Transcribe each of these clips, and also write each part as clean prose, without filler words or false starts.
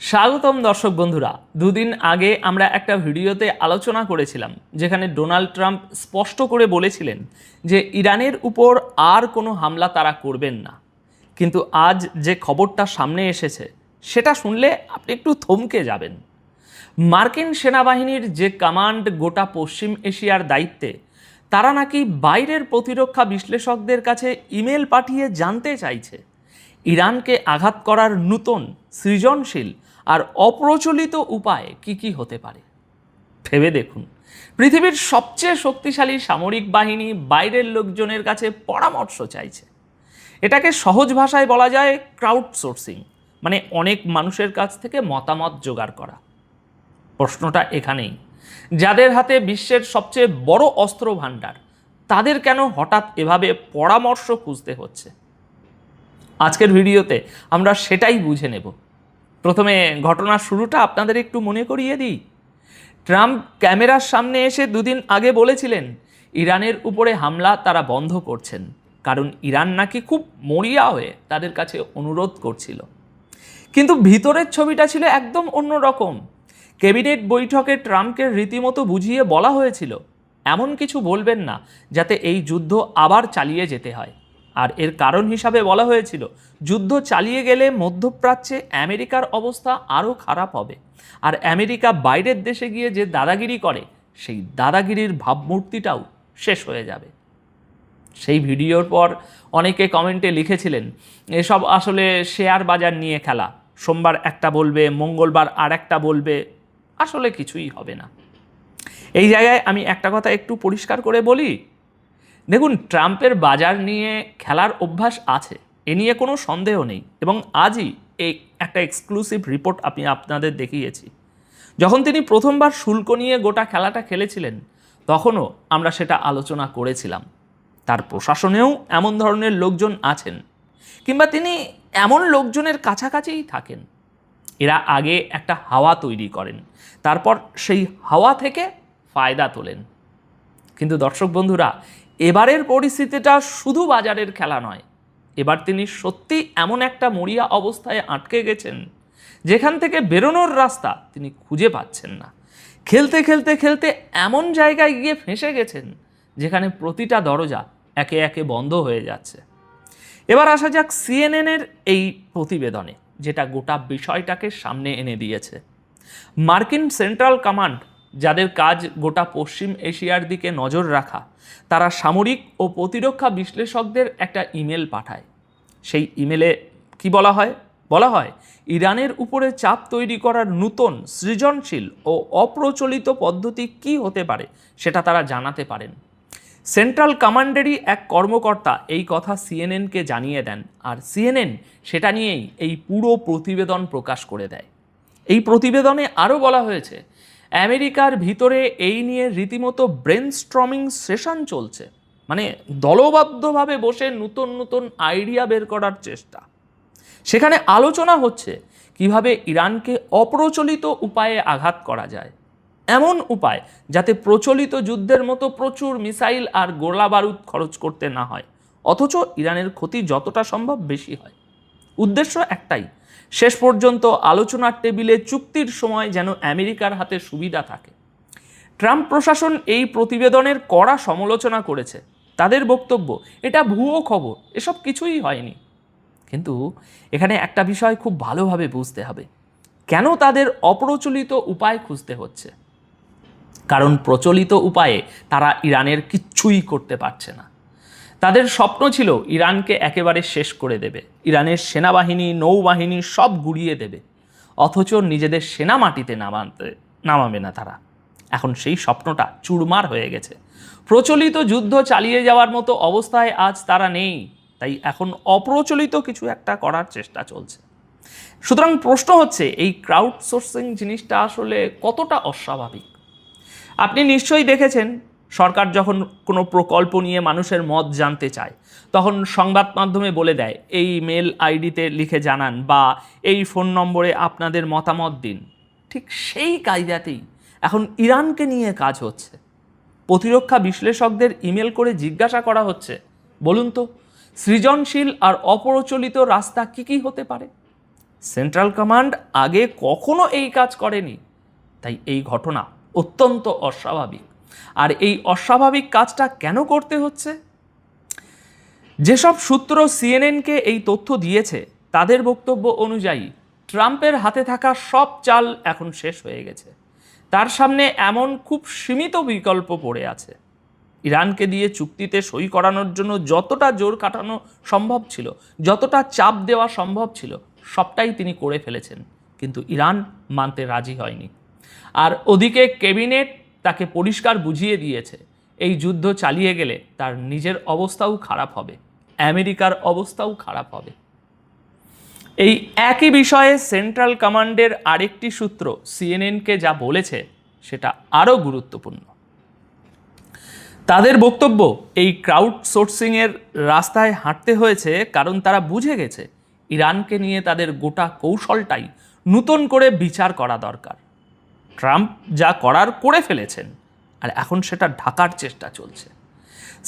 স্বাগতম দর্শক বন্ধুরা। দুদিন আগে আমরা একটা ভিডিওতে আলোচনা করেছিলাম যেখানে ডোনাল্ড ট্রাম্প স্পষ্ট করে বলেছিলেন যে ইরানের উপর আর কোনো হামলা তারা করবেন না। কিন্তু আজ যে খবরটা সামনে এসেছে সেটা শুনলে আপনি একটু থমকে যাবেন। মার্কিন সেনাবাহিনীর যে কমান্ড গোটা পশ্চিম এশিয়ার দায়িত্বে, তারা নাকি বাইরের প্রতিরক্ষা বিশ্লেষকদের কাছে ইমেল পাঠিয়ে জানতে চাইছে ইরানকে আঘাত করার নতুন সৃজনশীল আর অপ্রচলিত উপায় কি কি হতে পারে। ভেবে দেখুন, পৃথিবীর সবচেয়ে শক্তিশালী সামরিক বাহিনী বাইরের লোকজনের কাছে পরামর্শ চাইছে। এটাকে সহজ ভাষায় বলা যায় ক্রাউড সোর্সিং, মানে অনেক মানুষের কাছ থেকে মতামত জোগাড় করা। প্রশ্নটা এখানেই, যাদের হাতে বিশ্বের সবচেয়ে বড় অস্ত্র ভাণ্ডার, তাদের কেন হঠাৎ এভাবে পরামর্শ খুঁজতে হচ্ছে? আজকের ভিডিওতে আমরা সেটাই বুঝে নেব। প্রথমে ঘটনার শুরুটা আপনাদের একটু মনে করিয়ে দিই। ট্রাম্প ক্যামেরার সামনে এসে দুদিন আগে বলেছিলেন ইরানের উপরে হামলা তারা বন্ধ করছেন, কারণ ইরান নাকি খুব মরিয়া হয়ে তাদের কাছে অনুরোধ করছিল। কিন্তু ভিতরের ছবিটা ছিল একদম অন্যরকম। ক্যাবিনেট বৈঠকে ট্রাম্পকে রীতিমতো বুঝিয়ে বলা হয়েছিল এমন কিছু বলবেন না যাতে এই যুদ্ধ আবার চালিয়ে যেতে হয়। আর এর কারণ হিসাবে বলা হয়েছিল যুদ্ধ চালিয়ে গেলে মধ্যপ্রাচ্যে আমেরিকার অবস্থা আরও খারাপ হবে, আর আমেরিকা বাইরের দেশে গিয়ে যে দাদাগিরি করে সেই দাদাগিরির ভাবমূর্তিটাও শেষ হয়ে যাবে। সেই ভিডিওর পর অনেকে কমেন্টে লিখেছিলেন এসব আসলে শেয়ার বাজার নিয়ে খেলা, সোমবার একটা বলবে, মঙ্গলবার আর একটা বলবে, আসলে কিছুই হবে না। এই জায়গায় আমি একটা কথা একটু পরিষ্কার করে বলি, দেখুন, ট্রাম্পের বাজার নিয়ে খেলার অভ্যাস আছে, এ নিয়ে কোনো সন্দেহ নেই, এবং আজই এই একটা এক্সক্লুসিভ রিপোর্ট আমি আপনাদের দেখিয়েছি। যখন তিনি প্রথমবার শুল্ক নিয়ে গোটা খেলাটা খেলেছিলেন তখনও আমরা সেটা আলোচনা করেছিলাম। তার প্রশাসনেও এমন ধরনের লোকজন আছেন, কিংবা তিনি এমন লোকজনের কাছাকাছিই থাকেন। এরা আগে একটা হাওয়া তৈরি করেন, তারপর সেই হাওয়া থেকে ফায়দা তোলেন। কিন্তু দর্শক বন্ধুরা, এবারের পরিস্থিতিটা শুধু বাজারের খেলা নয়। এবার তিনি সত্যি এমন একটা মরিয়া অবস্থায় আটকে গেছেন যেখান থেকে বেরোনোর রাস্তা তিনি খুঁজে পাচ্ছেন না। খেলতে খেলতে খেলতে এমন জায়গায় গিয়ে ফেঁসে গেছেন যেখানে প্রতিটা দরজা একে একে বন্ধ হয়ে যাচ্ছে। এবার আসা যাক সিএনএনের এই প্রতিবেদনে, যেটা গোটা বিষয়টাকে সামনে এনে দিয়েছে। মার্কিন সেন্ট্রাল কমান্ড, যাদের কাজ গোটা পশ্চিম এশিয়ার দিকে নজর রাখা, তারা সামরিক ও প্রতিরক্ষা বিশ্লেষকদের একটা ইমেল পাঠায়। সেই ইমেলে কি বলা হয়? বলা হয় ইরানের উপরে চাপ তৈরি করার নতুন সৃজনশীল ও অপ্রচলিত পদ্ধতি কি হতে পারে সেটা তারা জানাতে পারেন। সেন্ট্রাল কমান্ডেরই এক কর্মকর্তা এই কথা সিএনএনকে জানিয়ে দেন, আর সিএনএন সেটা নিয়েই এই পুরো প্রতিবেদন প্রকাশ করে দেয়। এই প্রতিবেদনে আরও বলা হয়েছে আমেরিকার ভিতরে এই নিয়ে রীতিমতো ব্রেনস্টর্মিং সেশন চলছে, মানে দলবদ্ধভাবে বসে নতুন নতুন আইডিয়া বের করার চেষ্টা। সেখানে আলোচনা হচ্ছে কিভাবে ইরানকে অপ্রচলিত উপায়ে আঘাত করা যায়, এমন উপায় যাতে প্রচলিত যুদ্ধের মতো প্রচুর মিসাইল আর গোলা বারুদ খরচ করতে না হয়, অথচ ইরানের ক্ষতি যতটা সম্ভব বেশি হয়। উদ্দেশ্য একটাই, শেষ পর্যন্ত আলোচনার টেবিলে চুক্তির সময় যেন আমেরিকার হাতে সুবিধা থাকে। ট্রাম্প প্রশাসন এই প্রতিবেদনের কড়া সমালোচনা করেছে। তাদের বক্তব্য এটা ভুয়ো খবর, এসব কিছুই হয়নি। কিন্তু এখানে একটা বিষয় খুব ভালোভাবে বুঝতে হবে, কেন তাদের অপ্রচলিত উপায় খুঁজতে হচ্ছে। কারণ প্রচলিত উপায়ে তারা ইরানের কিচ্ছুই করতে পারছে না। তাদের স্বপ্ন ছিল ইরানকে একেবারে শেষ করে দেবে, ইরানের সেনাবাহিনী, নৌবাহিনী সব গুড়িয়ে দেবে, অথচ নিজেদের সেনা মাটিতে নামাবে না তারা। এখন সেই স্বপ্নটা চুরমার হয়ে গেছে। প্রচলিত যুদ্ধ চালিয়ে যাওয়ার মতো অবস্থায় আজ তারা নেই, তাই এখন অপ্রচলিত কিছু একটা করার চেষ্টা চলছে। সুতরাং প্রশ্ন হচ্ছে, এই ক্রাউড সোর্সিং জিনিসটা আসলে কতটা অস্বাভাবিক? আপনি নিশ্চয়ই দেখেছেন, সরকার যখন কোনো প্রকল্প নিয়ে মানুষের মত জানতে চায় তখন সংবাদ মাধ্যমে বলে দেয় এই মেল আইডিতে লিখে জানান বা এই ফোন নম্বরে আপনাদের মতামত দিন। ঠিক সেই কায়দাতেই এখন ইরানকে নিয়ে কাজ হচ্ছে। প্রতিরক্ষা বিশ্লেষকদের ইমেল করে জিজ্ঞাসা করা হচ্ছে, বলুন তো সৃজনশীল আর অপ্রচলিত রাস্তা কি কি হতে পারে? সেন্ট্রাল কমান্ড আগে কখনো এই কাজ করেনি, তাই এই ঘটনা অত্যন্ত অস্বাভাবিক। আর এই অস্বাভাবিক কাজটা কেন করতে হচ্ছে? যেসব সূত্র সিএনএনকে এই তথ্য দিয়েছে তাদের বক্তব্য অনুযায়ী ট্রাম্পের হাতে থাকা সব চাল এখন শেষ হয়ে গেছে। তার সামনে এমন খুব সীমিত বিকল্প পড়ে আছে। ইরানকে দিয়ে চুক্তিতে সই করানোর জন্য যতটা জোর খাটানো সম্ভব ছিল, যতটা চাপ দেওয়া সম্ভব ছিল, সবটাই তিনি করে ফেলেছেন, কিন্তু ইরান মানতে রাজি হয়নি। আর ওদিকে ক্যাবিনেট তাকে পরিষ্কার বুঝিয়ে দিয়েছে এই যুদ্ধ চালিয়ে গেলে তার নিজের অবস্থাও খারাপ হবে, আমেরিকার অবস্থাও খারাপ হবে। এই একই বিষয়ে সেন্ট্রাল কমান্ডের আরেকটি সূত্র সিএনএনকে যা বলেছে সেটা আরও গুরুত্বপূর্ণ। তাদের বক্তব্য, এই ক্রাউড সোর্সিংয়ের রাস্তায় হাঁটতে হয়েছে কারণ তারা বুঝে গেছে ইরানকে নিয়ে তাদের গোটা কৌশলটাই নতুন করে বিচার করা দরকার। ট্রাম্প যা করার করে ফেলেছেন, আর এখন সেটা ঢাকার চেষ্টা চলছে।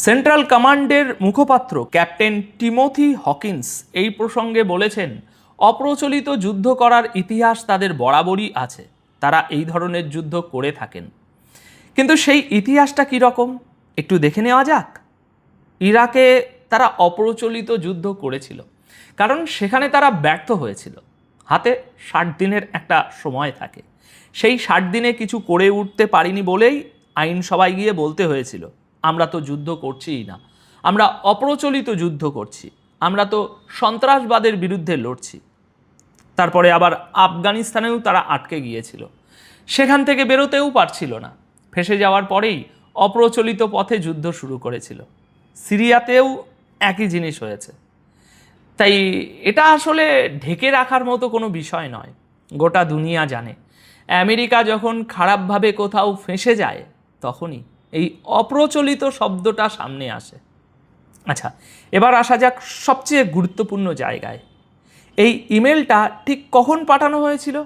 সেন্ট্রাল কমান্ডের মুখপাত্র ক্যাপ্টেন টিমোথি হকিন্স এই প্রসঙ্গে বলেছেন, অপ্রচলিত যুদ্ধ করার ইতিহাস তাদের বরাবরই আছে, তারা এই ধরনের যুদ্ধ করে থাকেন। কিন্তু সেই ইতিহাসটা কীরকম একটু দেখে নেওয়া যাক। ইরাকে তারা অপ্রচলিত যুদ্ধ করেছিল কারণ সেখানে তারা ব্যর্থ হয়েছিল। হাতে 60 দিনের একটা সময় থাকে, সেই 60 দিনে কিছু করে উঠতে পারিনি বলেই আইনসভায় গিয়ে বলতে হয়েছিল, আমরা তো যুদ্ধ করছিই না, আমরা অপ্রচলিত যুদ্ধ করছি, আমরা তো সন্ত্রাসবাদের বিরুদ্ধে লড়ছি। তারপরে আবার আফগানিস্তানেও তারা আটকে গিয়েছিল, সেখান থেকে বেরোতেও পারছিল না, ফেঁসে যাওয়ার পরেই অপ্রচলিত পথে যুদ্ধ শুরু করেছিল। সিরিয়াতেও একই জিনিস হয়েছে। তাই এটা আসলে ঢেকে রাখার মতো কোনো বিষয় নয়, গোটা দুনিয়া জানে আমেরিকা যখন খারাপভাবে কোথাও ফেঁসে যায় তখনই এই অপ্রচলিত শব্দটা সামনে আসে। আচ্ছা, এবার আসা যাক সবচেয়ে গুরুত্বপূর্ণ জায়গায়। এই ইমেলটা ঠিক কখন পাঠানো হয়েছিল?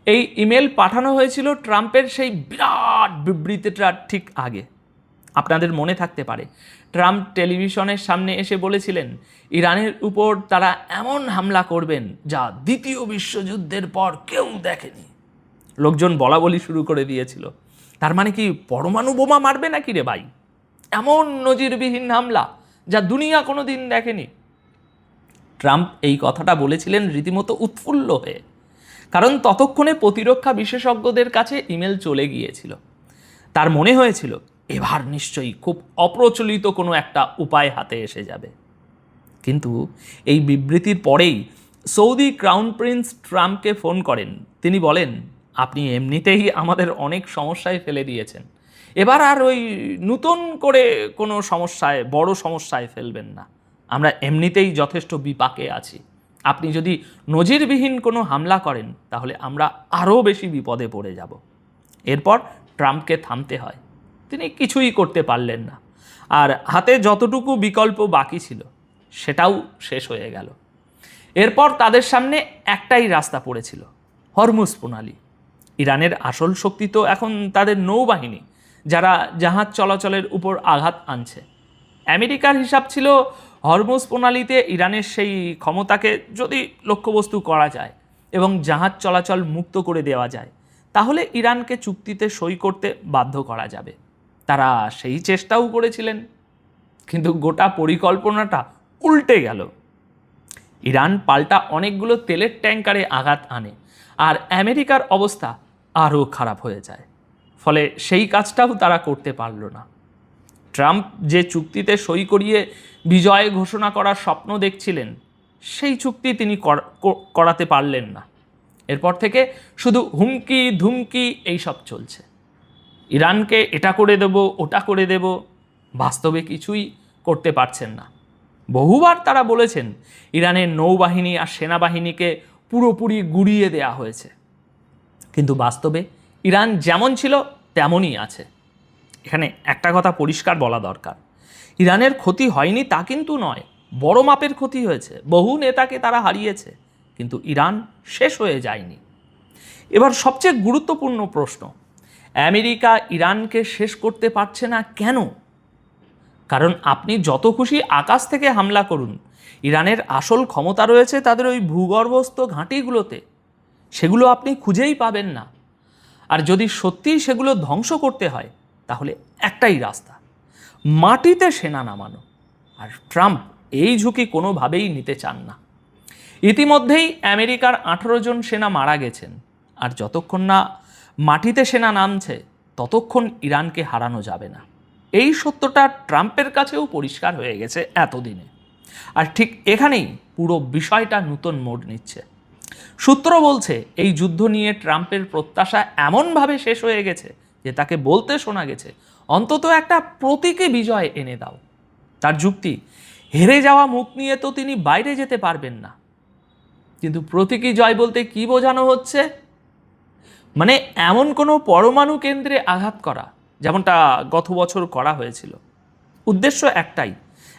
এই ইমেল পাঠানো হয়েছিল ট্রাম্পের সেই বিরাট বিবৃতিটার ঠিক আগে। আপনাদের মনে থাকতে পারে, ট্রাম্প টেলিভিশনের সামনে এসে বলেছিলেন ইরানের উপর তারা এমন হামলা করবেন যা দ্বিতীয় বিশ্বযুদ্ধের পর কেউ দেখেনি। লোকজন বলা বলি শুরু করে দিয়েছিল, তার মানে কি পরমাণু বোমা মারবে নাকি রে ভাই? এমন নজিরবিহীন হামলা যা দুনিয়া কোনো দিন দেখেনি। ট্রাম্প এই কথাটা বলেছিলেন রীতিমতো উৎফুল্ল হয়ে, কারণ ততক্ষণে প্রতিরক্ষা বিশেষজ্ঞদের কাছে ইমেল চলে গিয়েছিল। তার মনে হয়েছিল এবার নিশ্চয়ই খুব অপ্রচলিত কোনো একটা উপায় হাতে এসে যাবে। কিন্তু এই বিবৃতির পরেই সৌদি ক্রাউন প্রিন্স ট্রাম্পকে ফোন করেন। তিনি বলেন, আপনি এমনিতেই আমাদের অনেক সমস্যায় ফেলে দিয়েছেন, এবার আর ওই নতুন করে কোনো সমস্যায়, বড় সমস্যায় ফেলবেন না, আমরা এমনিতেই যথেষ্ট বিপাকে আছি। আপনি যদি নজিরবিহীন কোনো হামলা করেন তাহলে আমরা আরও বেশি বিপদে পড়ে যাব। এরপর ট্রাম্পকে থামতে হয়, তিনি কিছুই করতে পারলেন না, আর হাতে যতটুকু বিকল্প বাকি ছিল সেটাও শেষ হয়ে গেল। এরপর তাদের সামনে একটাই রাস্তা পড়েছিল, হরমুজ প্রণালী। ইরানের আসল শক্তি তো এখন তাদের নৌবাহিনী, যারা জাহাজ চলাচলের উপর আঘাত আনছে। আমেরিকার হিসাব ছিল হরমুজ প্রণালীতে ইরানের সেই ক্ষমতাকে যদি লক্ষ্যবস্তু করা যায় এবং জাহাজ চলাচল মুক্ত করে দেওয়া যায়, তাহলে ইরানকে চুক্তিতে সই করতে বাধ্য করা যাবে। তারা সেই চেষ্টাও করেছিলেন, কিন্তু গোটা পরিকল্পনাটা উল্টে গেল। ইরান পাল্টা অনেকগুলো তেলের ট্যাঙ্কারে আঘাত আনে, আর আমেরিকার অবস্থা আরও খারাপ হয়ে যায়। ফলে সেই কাজটাও তারা করতে পারল না। ট্রাম্প যে চুক্তিতে সই করিয়ে বিজয় ঘোষণা করার স্বপ্ন দেখছিলেন, সেই চুক্তি তিনি করাতে পারলেন না। এরপর থেকে শুধু হুমকি ধুমকি এইসব চলছে। ইরানকে এটা করে দেব, ওটা করে দেব, বাস্তবে কিছুই করতে পারছেন না। বহুবার তারা বলেছেন ইরানের নৌবাহিনী আর সেনাবাহিনীকে পুরোপুরি গুড়িয়ে দেয়া হয়েছে, কিন্তু বাস্তবে ইরান যেমন ছিল তেমনই আছে। এখানে একটা কথা পরিষ্কার বলা দরকার, ইরানের ক্ষতি হয়নি তা কিন্তু নয়, বড় মাপের ক্ষতি হয়েছে, বহু নেতাকে তারা হারিয়েছে, কিন্তু ইরান শেষ হয়ে যায়নি। এবার সবচেয়ে গুরুত্বপূর্ণ প্রশ্ন, আমেরিকা ইরানকে শেষ করতে পারছে না কেন? কারণ আপনি যত খুশি আকাশ থেকে হামলা করুন, ইরানের আসল ক্ষমতা রয়েছে তাদের ওই ভূগর্ভস্থ ঘাঁটিগুলোতে, সেগুলো আপনি খুঁজেই পাবেন না। আর যদি সত্যিই সেগুলো ধ্বংস করতে হয় তাহলে একটাই রাস্তা, মাটিতে সেনা নামানো। আর ট্রাম্প এই ঝুঁকি কোনোভাবেই নিতে চান না। ইতিমধ্যেই আমেরিকার 18 জন সেনা মারা গেছেন, আর যতক্ষণ না মাটিতে সেনা নামছে ততক্ষণ ইরানকে হারানো যাবে না। এই সত্যটা ট্রাম্পের কাছেও পরিষ্কার হয়ে গেছে এতদিনে। আর ঠিক এখানেই পুরো বিষয়টা নতুন মোড় নিচ্ছে। সূত্র বলছে এই যুদ্ধ নিয়ে ট্রাম্পের প্রত্যাশা এমনভাবে শেষ হয়ে গেছে যে তাকে বলতে শোনা গেছে, অন্তত একটা প্রতীকী বিজয় এনে দাও। তার যুক্তি, হেরে যাওয়া মুখ নিয়ে তো তিনি বাইরে যেতে পারবেন না। কিন্তু প্রতীকী জয় বলতে কি বোঝানো হচ্ছে? মানে এমন কোনো পরমাণু কেন্দ্রে আঘাত করা, যেমনটা গত বছর করা হয়েছিল। উদ্দেশ্য একটাই,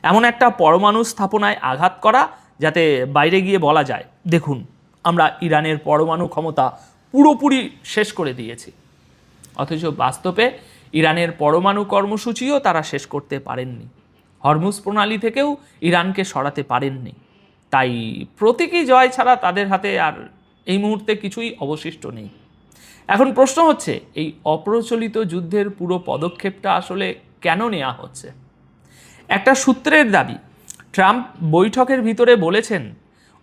এমন একটা পরমাণু স্থাপনায় আঘাত করা যাতে বাইরে গিয়ে বলা যায়, দেখুন আমরা ইরানের পরমাণু ক্ষমতা পুরোপুরি শেষ করে দিয়েছি। অথচ বাস্তবে ইরানের পরমাণু কর্মসূচিও তারা শেষ করতে পারেননি। হরমুজ প্রণালী থেকেও ইরানকে সরাতে পারেননি। তাই প্রতীকী জয় ছাড়া তাদের হাতে আর এই মুহূর্তে কিছুই অবশিষ্ট নেই। এখন প্রশ্ন হচ্ছে, এই অপ্রচলিত যুদ্ধের পুরো পদক্ষেপটা আসলে কেন নেওয়া হচ্ছে? একটা সূত্রের দাবি, ট্রাম্প বৈঠকের ভিতরে বলেছেন,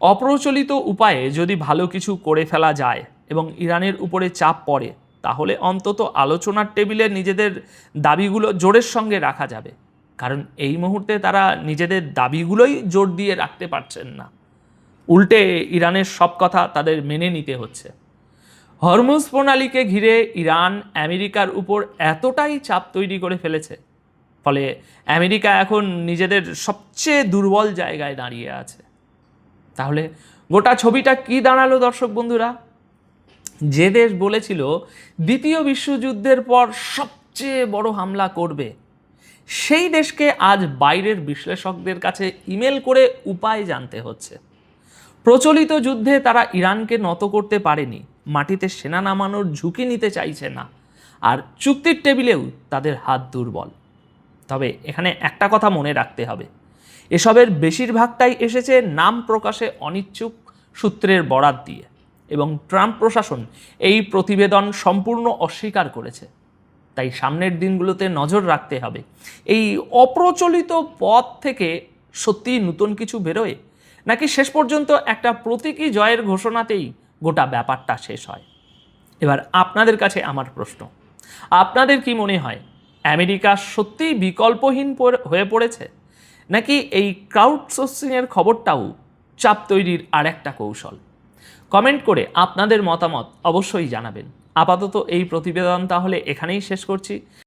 অপ্রচলিত উপায়ে যদি ভালো কিছু করে ফেলা যায় এবং ইরানের উপরে চাপ পড়ে, তাহলে অন্তত আলোচনার টেবিলে নিজেদের দাবিগুলো জোরের সঙ্গে রাখা যাবে। কারণ এই মুহূর্তে তারা নিজেদের দাবিগুলোই জোর দিয়ে রাখতে পারছেন না, উল্টে ইরানের সব কথা তাদের মেনে নিতে হচ্ছে। হরমুজ প্রণালীকে ঘিরে ইরান আমেরিকার উপর এতটাই চাপ তৈরি করে ফেলেছে, ফলে আমেরিকা এখন নিজেদের সবচেয়ে দুর্বল জায়গায় দাঁড়িয়ে আছে। তাহলে গোটা ছবিটা কি দাঁড়ালো দর্শক বন্ধুরা? যে দেশ বলেছিল দ্বিতীয় বিশ্বযুদ্ধের পর সবচেয়ে বড় হামলা করবে, সেই দেশকে আজ বাইরের বিশ্লেষকদের কাছে ইমেল করে উপায় জানতে হচ্ছে। প্রচলিত যুদ্ধে তারা ইরানকে নত করতে পারেনি, মাটিতে সেনা নামানোর ঝুঁকি নিতে চাইছে না, আর চুক্তির টেবিলেও তাদের হাত দুর্বল। তবে এখানে একটা কথা মনে রাখতে হবে, এসবের বেশিরভাগটাই এসেছে নাম প্রকাশে অনিচ্ছুক সূত্রের বরাত দিয়ে, এবং ট্রাম্প প্রশাসন এই প্রতিবেদন সম্পূর্ণ অস্বীকার করেছে। তাই সামনের দিনগুলোতে নজর রাখতে হবে, এই অপ্রচলিত পথ থেকে সত্যিই নতুন কিছু বেরোয়, নাকি শেষ পর্যন্ত একটা প্রতীকী জয়ের ঘোষণাতেই গোটা ব্যাপারটা শেষ হয়। এবার আপনাদের কাছে আমার প্রশ্ন, আপনাদের কি মনে হয় আমেরিকা সত্যিই বিকল্পহীন হয়ে পড়েছে, নাকি এই ক্রাউডসোর্সিংয়ের খবরটাও চাপ তৈরির আরেকটা কৌশল? কমেন্ট করে আপনাদের মতামত অবশ্যই জানাবেন। আপাতত এই প্রতিবেদন তাহলে এখানেই শেষ করছি।